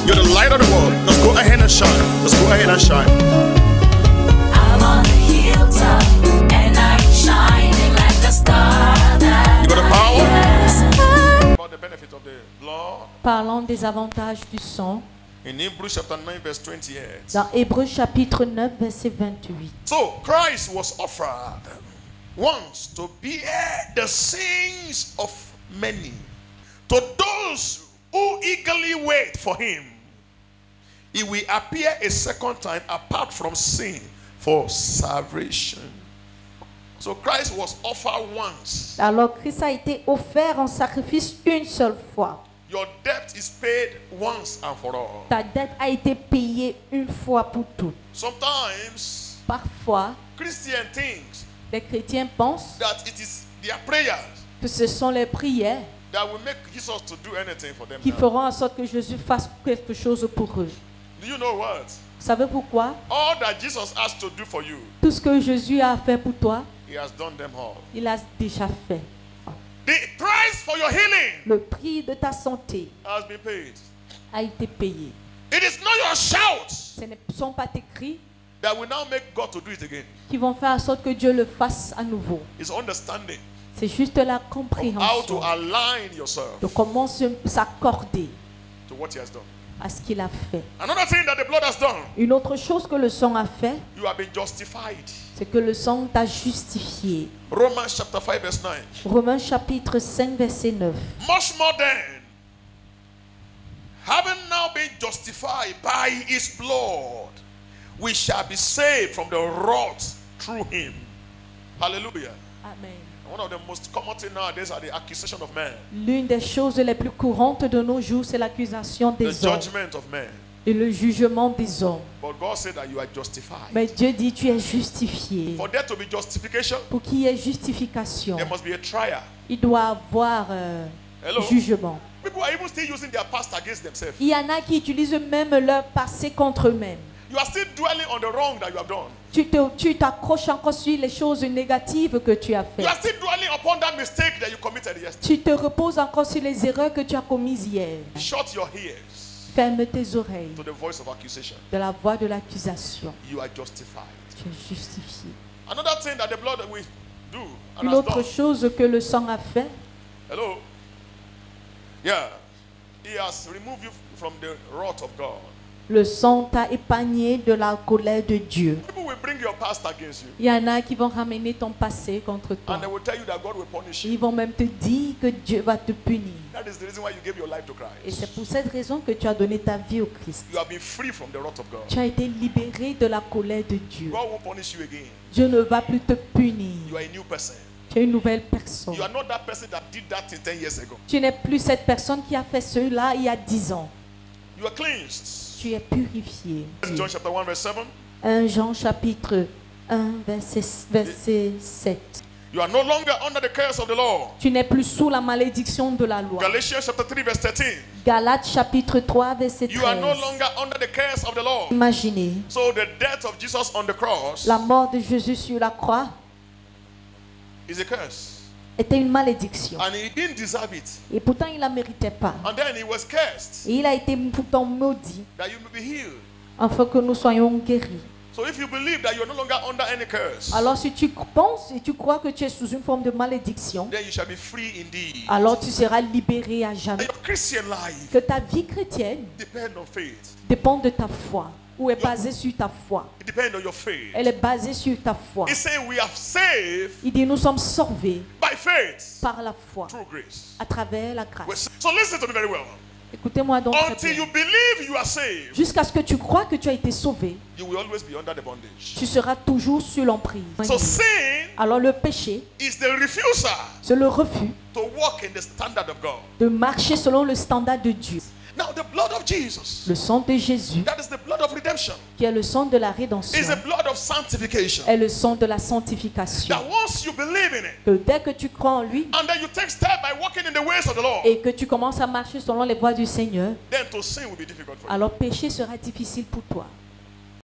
You're the light of the world. Let's go ahead and shine. Let's go ahead and shine. I'm on the hilltop and I'm shining like the star that You got the power? About the benefit of the blood. Parlons des avantages du sang. In Hebrews chapter 9 verse 28. Dans Hébreux chapitre 9, verset 28. So Christ was offered once to bear the sins of many. To those who eagerly wait for him, he will appear a second time apart from sin for salvation. So Christ was offered once. Alors Christ a été offert en sacrifice une seule fois. Your debt is paid once and for all. Ta dette a été payée une fois pour toutes. Sometimes Parfois, Christian thinks les chrétiens pensent that it is their prayers que ce sont les prières that will make Jesus to do anything for them. qui now. feront en sorte que Jésus fasse quelque chose pour eux. Do you know what? Savez pourquoi? All that Jesus has to do for you, Tout ce que Jésus a fait pour toi, he has done them all. il a déjà fait. The price for your healing Le prix de ta santé has been paid. a été payé. It is not your shout Ce ne sont pas tes cris that will now make God to do it again. qui vont faire en sorte que Dieu le fasse à nouveau. It's understanding C'est juste la of how to compréhension align yourself de comment s'accorder to what he has done. à ce qu'il a fait. Another thing that the blood has done, Une autre chose que le sang a fait, you have been justified. c'est que le sang t'a justifié. Romans chapter 5 verse 9. Romains chapitre 5, verset 9. Much more then, having now been justified by his blood, we shall be saved from the wrath through him. Hallelujah. Amen. One of the most common things nowadays are the accusation of man, L'une des choses les plus courantes de nos jours, c'est l'accusation the des hommes judgment of man. et le jugement des hommes. But God said that you are justified. Mais Dieu dit, tu es justifié. For there to be justification, Pour qu'il y ait justification, there must be a trial. il doit avoir Hello? jugement. People are even still using their past against themselves. Il y en a qui utilisent même leur passé contre eux-mêmes. You are still dwelling on the wrong that you have done. Tu t'accroches encore sur les choses négatives que tu as You faites. are still dwelling upon that mistake that you committed yesterday. Tu te reposes encore sur les erreurs que tu as commises hier. Shut your ears Ferme tes oreilles to the voice of accusation. de la voix de l'accusation. You are justified. Tu es justifié. Another thing that the blood will do and Une has autre done. chose que le sang a fait, Hello? Yeah. He has removed you from the wrath of God. le sang t'a épargné de la colère de Dieu. People will bring your past against you. Il y en a qui vont ramener ton passé contre toi. And they will tell you that God will punish Ils you. vont même te dire que Dieu va te punir. That is the reason why you gave your life to Et Christ. c'est pour cette raison que tu as donné ta vie au Christ. You have been free from the wrath of God. Tu as été libéré de la colère de Dieu. God won't punish you again. Dieu ne va plus te punir. You are a new person. Tu es une nouvelle personne. You are not that person that did that thing 10 years ago. Tu n'es plus cette personne qui a fait cela il y a 10 ans. You are cleansed. Tu es purifié. John chapter 1 verse 7. 1 Jean chapitre 1 verset 7. You are no longer under the curse of the law. Tu n'es plus sous la malédiction de la loi. Galatians chapter 3 verse 13. Galates chapitre 3 verset 13. You are no longer under the curse of the law. Imaginez So the death of Jesus on the cross la mort de Jésus sur la croix is a curse. était une malédiction. And he didn't deserve it. Et pourtant il ne la méritait pas. And then he was cursed Et il a été pourtant maudit that you may be healed. afin que nous soyons guéris. So if you believe that you are no longer under any curse, Alors si tu penses et tu crois que tu es sous une forme de malédiction, then you shall be free indeed. alors tu seras libéré à And jamais. your Christian life Que ta vie chrétienne depends on faith. dépend de ta foi ou est basée sur ta foi. It depends on your faith. Elle est basée sur ta foi. He said we are saved Il dit nous sommes sauvés by faith par la foi, through grace. à travers la grâce. So listen to me very well. Écoutez-moi donc très Until bien. you believe you are saved, Jusqu'à ce que tu crois que tu as été sauvé, you will always be under the bondage. tu seras toujours sur l'emprise. So sin Alors le péché, is the refusal c'est le refus to walk in the standard of God. de marcher selon le standard de Dieu. Now the blood of Jesus, Le sang de Jésus, that is the blood of redemption, qui est le sang de la rédemption, is the blood of sanctification. est le sang de la sanctification. That once you believe in it, Que dès que tu crois en lui and then you take step by walking in the ways of the Lord, et que tu commences à marcher selon les voies du Seigneur, then to sin will be difficult for you. alors péché sera difficile pour toi.